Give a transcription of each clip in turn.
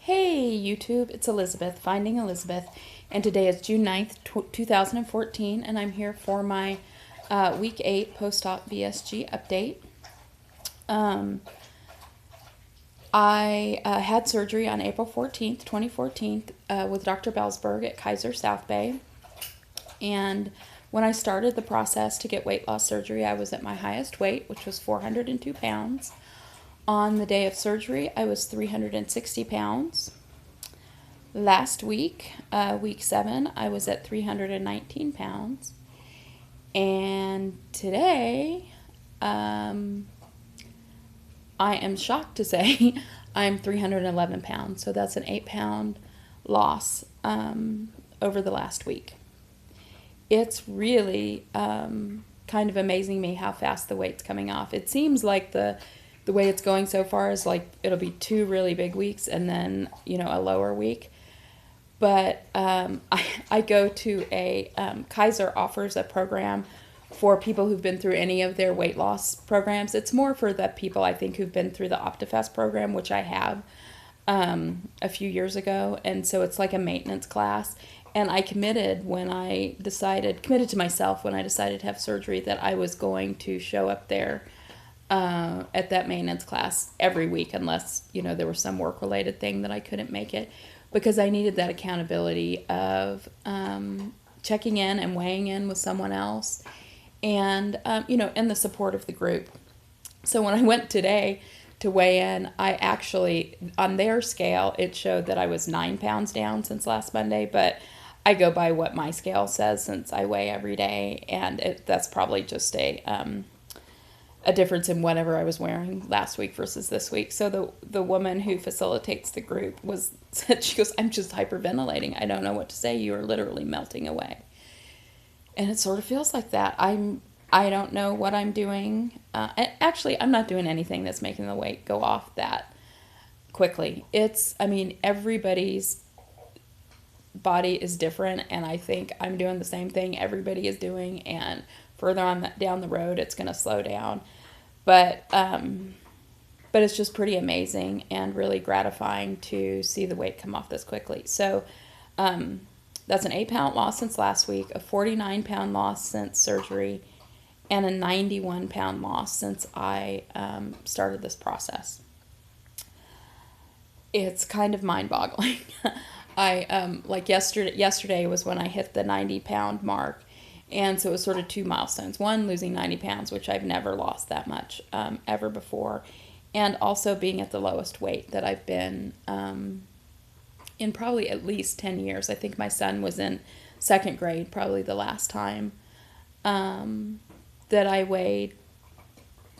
Hey YouTube, it's Elizabeth, Finding Elizabeth, and today is June 9th, 2014, and I'm here for my Week 8 post-op VSG update. I had surgery on April 14th, 2014, with Dr. Belsberg at Kaiser South Bay, and when I started the process to get weight loss surgery, I was at my highest weight, which was 402 pounds. On the day of surgery, I was 360 pounds. Last week, week 7, I was at 319 pounds. And today, I am shocked to say I'm 311 pounds. So that's an 8-pound loss over the last week. It's really kind of amazing me how fast the weight's coming off. It seems like the way it's going so far is like it'll be 2 really big weeks and then, a lower week. But I go to a Kaiser offers a program for people who've been through any of their weight loss programs. It's more for the people, I think, who've been through the OptiFast program, which I have a few years ago. And so it's like a maintenance class. And I committed to myself when I decided to have surgery that I was going to show up there at that maintenance class every week unless, there was some work-related thing that I couldn't make it, because I needed that accountability of checking in and weighing in with someone else and, and the support of the group. So when I went today to weigh in, I actually, on their scale, it showed that I was 9 pounds down since last Monday, but I go by what my scale says since I weigh every day, and that's probably just a difference in whatever I was wearing last week versus this week. So the woman who facilitates the group said, she goes, "I'm just hyperventilating. I don't know what to say. You are literally melting away." And it sort of feels like that. I don't know what I'm doing. Actually, I'm not doing anything that's making the weight go off that quickly. Everybody's body is different, and I think I'm doing the same thing everybody is doing, and further on down the road, it's going to slow down. But it's just pretty amazing and really gratifying to see the weight come off this quickly. So that's an 8-pound loss since last week, a 49-pound loss since surgery, and a 91-pound loss since I started this process. It's kind of mind-boggling. Yesterday was when I hit the 90-pound mark. And so it was sort of 2 milestones. One, losing 90 pounds, which I've never lost that much ever before. And also being at the lowest weight that I've been in probably at least 10 years. I think my son was in 2nd grade, probably the last time that I weighed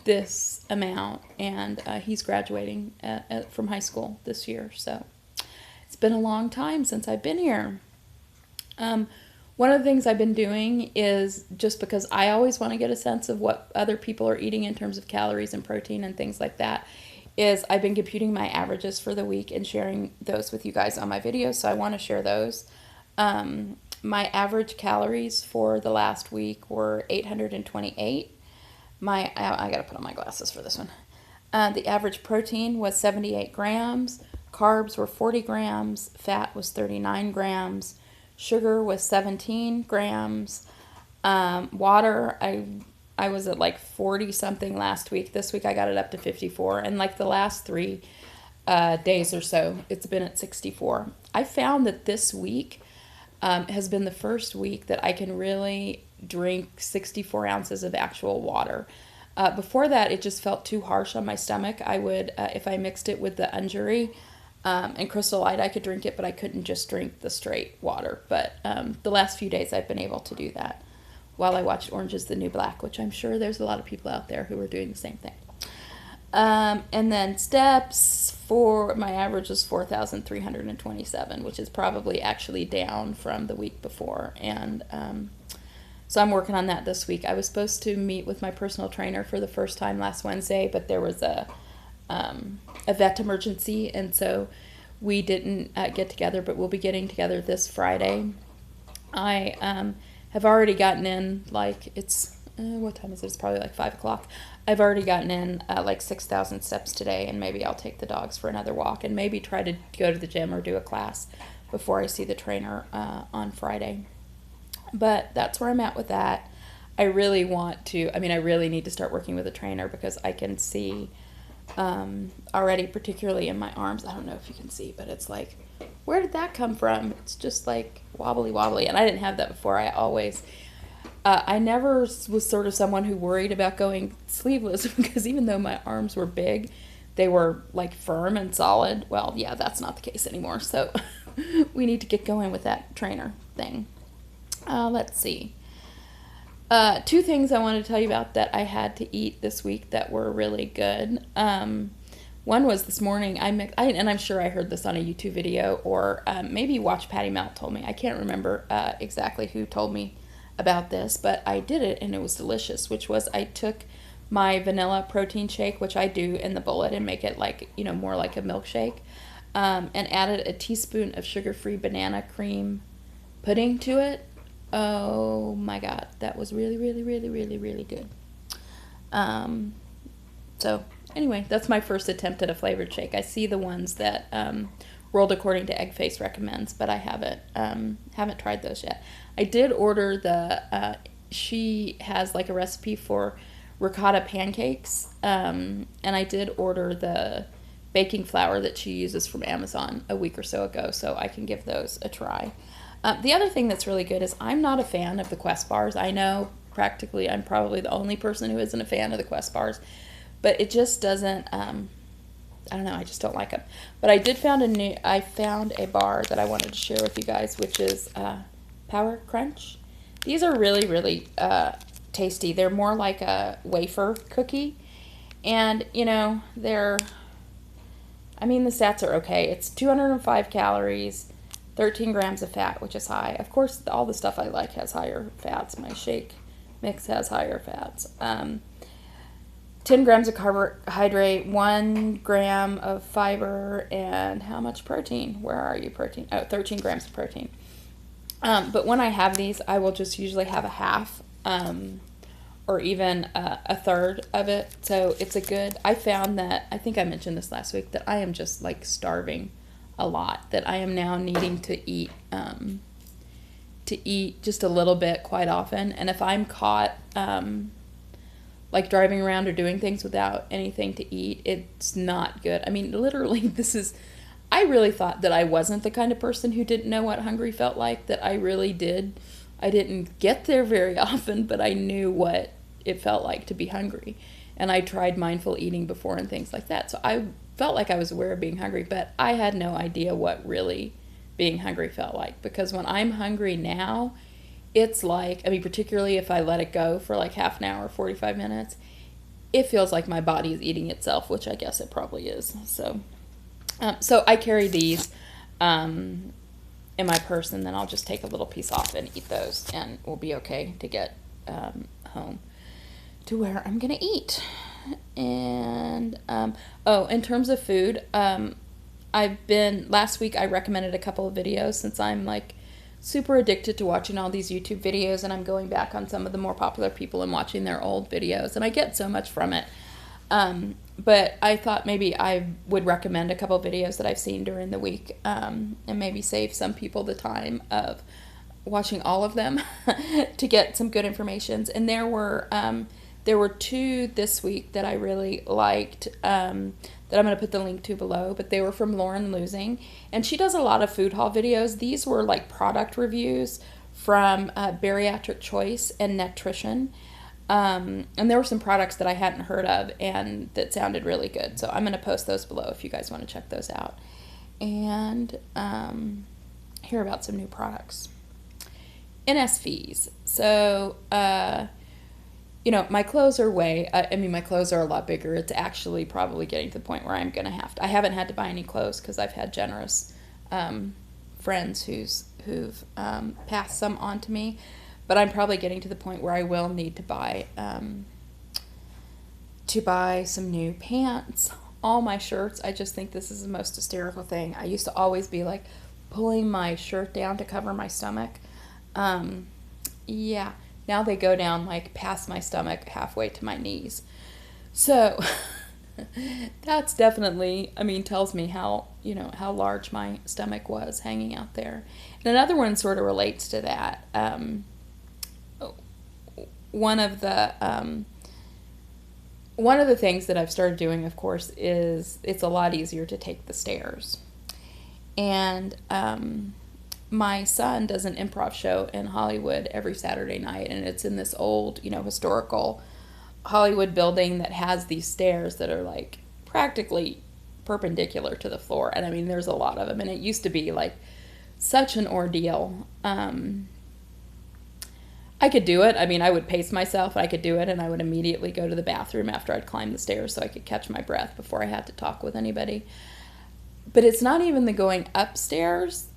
this amount. And he's graduating from high school this year. So it's been a long time since I've been here. One of the things I've been doing is, just because I always want to get a sense of what other people are eating in terms of calories and protein and things like that, is I've been computing my averages for the week and sharing those with you guys on my videos, so I want to share those. My average calories for the last week were 828. I got to put on my glasses for this one. The average protein was 78 grams, carbs were 40 grams, fat was 39 grams, sugar was 17 grams. Water, I was at like 40 something last week. This week I got it up to 54. And like the last 3 days or so, it's been at 64. I found that this week has been the first week that I can really drink 64 ounces of actual water. Before that, it just felt too harsh on my stomach. I would, if I mixed it with the Unguri and Crystal Light, I could drink it, but I couldn't just drink the straight water. But the last few days I've been able to do that while I watched Orange is the New Black, which I'm sure there's a lot of people out there who are doing the same thing. And then steps, for my average was 4,327, which is probably actually down from the week before. And so I'm working on that this week. I was supposed to meet with my personal trainer for the first time last Wednesday, but there was a vet emergency, and so we didn't get together, but we'll be getting together this Friday. I have already gotten in, like, it's what time is it? It's probably like 5 o'clock. I've already gotten in like 6,000 steps today, and maybe I'll take the dogs for another walk and maybe try to go to the gym or do a class before I see the trainer on Friday. But that's where I'm at with that. I really need to start working with a trainer because I can see already, particularly in my arms. I don't know if you can see, but it's like, where did that come from? It's just like wobbly wobbly, and I didn't have that before. I never was sort of someone who worried about going sleeveless because even though my arms were big, they were like firm and solid. Well, yeah, that's not the case anymore. So we need to get going with that trainer thing. Let's see. Two things I wanted to tell you about that I had to eat this week that were really good. One was this morning, and I'm sure I heard this on a YouTube video or maybe Watch Patty Melt told me. I can't remember exactly who told me about this, but I did it and it was delicious, which was I took my vanilla protein shake, which I do in the bullet and make it like, more like a milkshake, and added a teaspoon of sugar-free banana cream pudding to it. Oh my God, that was really, really, really, really, really good. So anyway, that's my first attempt at a flavored shake. I see the ones that World According to Eggface recommends, but I haven't tried those yet. I did order she has like a recipe for ricotta pancakes, and I did order the baking flour that she uses from Amazon a week or so ago, so I can give those a try. The other thing that's really good is I'm not a fan of the Quest bars. I know practically I'm probably the only person who isn't a fan of the Quest bars, but it just doesn't, I don't know, I just don't like them. But I found a bar that I wanted to share with you guys, which is Power Crunch. These are really, really tasty. They're more like a wafer cookie, and the stats are okay. It's 205 calories, 13 grams of fat, which is high. Of course, all the stuff I like has higher fats. My shake mix has higher fats. 10 grams of carbohydrate, 1 gram of fiber, and how much protein? Where are you, protein? Oh, 13 grams of protein. But when I have these, I will just usually have a half or even a third of it. So it's I found that, I think I mentioned this last week, that I am just like starving a lot, that I am now needing to eat just a little bit quite often. And if I'm caught like driving around or doing things without anything to eat, it's not good. Literally, I really thought that I wasn't the kind of person who didn't know what hungry felt like, that I really did. I didn't get there very often, but I knew what it felt like to be hungry. And I tried mindful eating before and things like that. So I felt like I was aware of being hungry, but I had no idea what really being hungry felt like. Because when I'm hungry now, it's like, particularly if I let it go for like half an hour, 45 minutes, it feels like my body is eating itself, which I guess it probably is. So I carry these in my purse, and then I'll just take a little piece off and eat those, and we'll be okay to get home to where I'm going to eat. And, in terms of food, last week I recommended a couple of videos since I'm like super addicted to watching all these YouTube videos, and I'm going back on some of the more popular people and watching their old videos, and I get so much from it. But I thought maybe I would recommend a couple of videos that I've seen during the week, and maybe save some people the time of watching all of them to get some good information. And there were two this week that I really liked, that I'm going to put the link to below, but they were from Lauren Losing, and she does a lot of food haul videos. These were like product reviews from Bariatric Choice and Nutrition, and there were some products that I hadn't heard of and that sounded really good, so I'm going to post those below if you guys want to check those out and hear about some new products. NSVs. So, my clothes are my clothes are a lot bigger. It's actually probably getting to the point where I'm going to I haven't had to buy any clothes because I've had generous friends who've passed some on to me, but I'm probably getting to the point where I will need to buy some new pants. All my shirts, I just think this is the most hysterical thing. I used to always be like pulling my shirt down to cover my stomach. Yeah. Now they go down like past my stomach, halfway to my knees. So that's definitely, I mean, tells me how, how large my stomach was hanging out there. And another one sort of relates to that. One of the things that I've started doing, of course, is it's a lot easier to take the stairs. And my son does an improv show in Hollywood every Saturday night, and it's in this old, historical Hollywood building that has these stairs that are like practically perpendicular to the floor. And I mean, there's a lot of them, and it used to be like such an ordeal. I could do it. I mean, I would pace myself. I could do it, and I would immediately go to the bathroom after I'd climbed the stairs so I could catch my breath before I had to talk with anybody. But it's not even the going upstairs.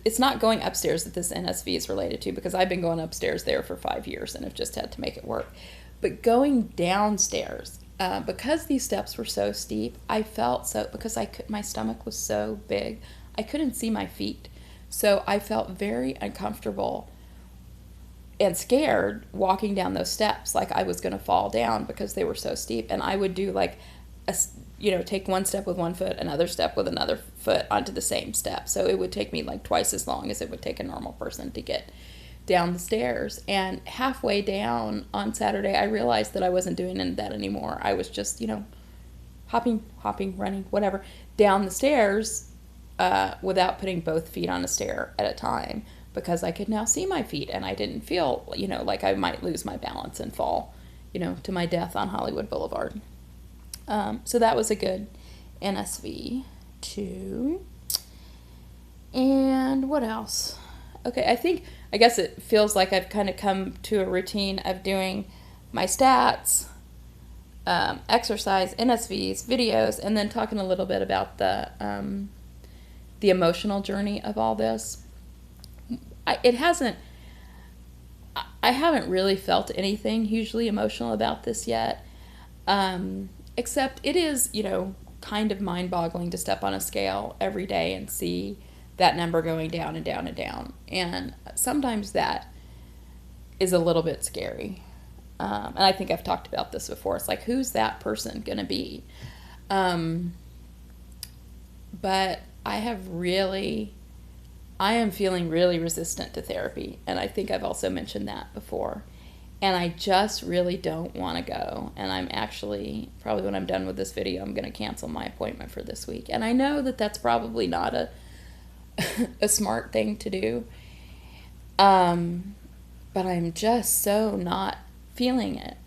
It's not going upstairs that this NSV is related to, because I've been going upstairs there for 5 years and have just had to make it work. But going downstairs, because these steps were so steep, I felt because my stomach was so big, I couldn't see my feet. So I felt very uncomfortable and scared walking down those steps, like I was going to fall down because they were so steep. And I would do like take one step with one foot, another step with another foot onto the same step. So it would take me like twice as long as it would take a normal person to get down the stairs. And halfway down on Saturday, I realized that I wasn't doing that anymore. I was just, hopping, running, whatever, down the stairs without putting both feet on a stair at a time, because I could now see my feet and I didn't feel, like I might lose my balance and fall, to my death on Hollywood Boulevard. So that was a good NSV too. And what else? Okay, I guess it feels like I've kind of come to a routine of doing my stats, exercise, NSVs, videos, and then talking a little bit about the emotional journey of all this. I haven't really felt anything hugely emotional about this yet, except it is, kind of mind-boggling to step on a scale every day and see that number going down and down and down. And sometimes that is a little bit scary. And I think I've talked about this before. It's like, who's that person going to be? But I am feeling really resistant to therapy. And I think I've also mentioned that before. And I just really don't want to go. And I'm actually, probably when I'm done with this video, I'm going to cancel my appointment for this week. And I know that that's probably not a smart thing to do. But I'm just so not feeling it.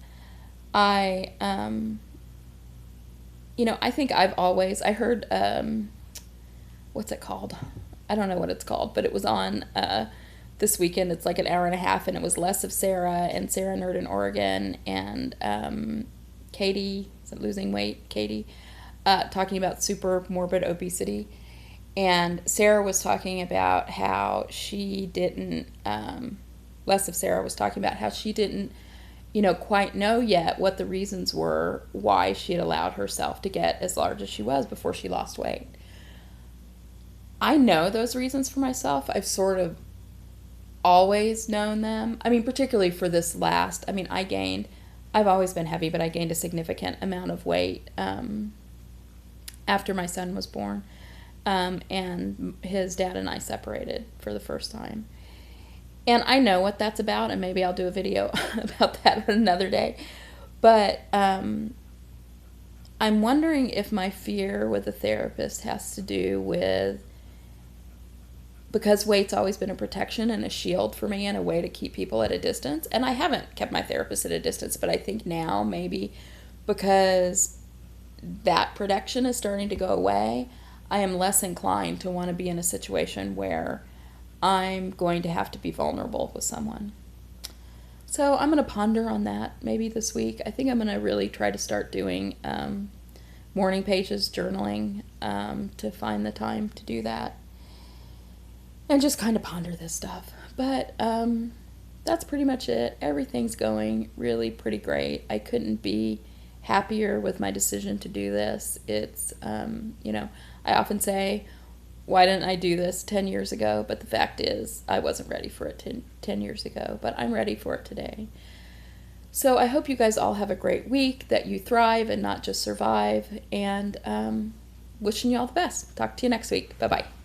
I think I heard, what's it called? I don't know what it's called, but it was on this weekend. It's like an hour and a half, and it was Less of Sarah and Sarah Nerd in Oregon and Katie, is it Losing Weight? Katie, talking about super morbid obesity. And Sarah was talking about how she didn't, Less of Sarah was talking about how she didn't, quite know yet what the reasons were why she had allowed herself to get as large as she was before she lost weight. I know those reasons for myself. I've sort of always known them. I mean, particularly for this last, I've always been heavy, but I gained a significant amount of weight after my son was born. And his dad and I separated for the first time. And I know what that's about, and maybe I'll do a video about that another day. But I'm wondering if my fear with a therapist has to do with, because weight's always been a protection and a shield for me and a way to keep people at a distance. And I haven't kept my therapist at a distance, but I think now maybe because that protection is starting to go away, I am less inclined to want to be in a situation where I'm going to have to be vulnerable with someone. So I'm going to ponder on that maybe this week. I think I'm going to really try to start doing morning pages, journaling, to find the time to do that. And just kind of ponder this stuff. But that's pretty much it. Everything's going really pretty great. I couldn't be happier with my decision to do this. It's, I often say, why didn't I do this 10 years ago? But the fact is, I wasn't ready for it 10 years ago, but I'm ready for it today. So I hope you guys all have a great week, that you thrive and not just survive, and wishing you all the best. Talk to you next week. Bye-bye.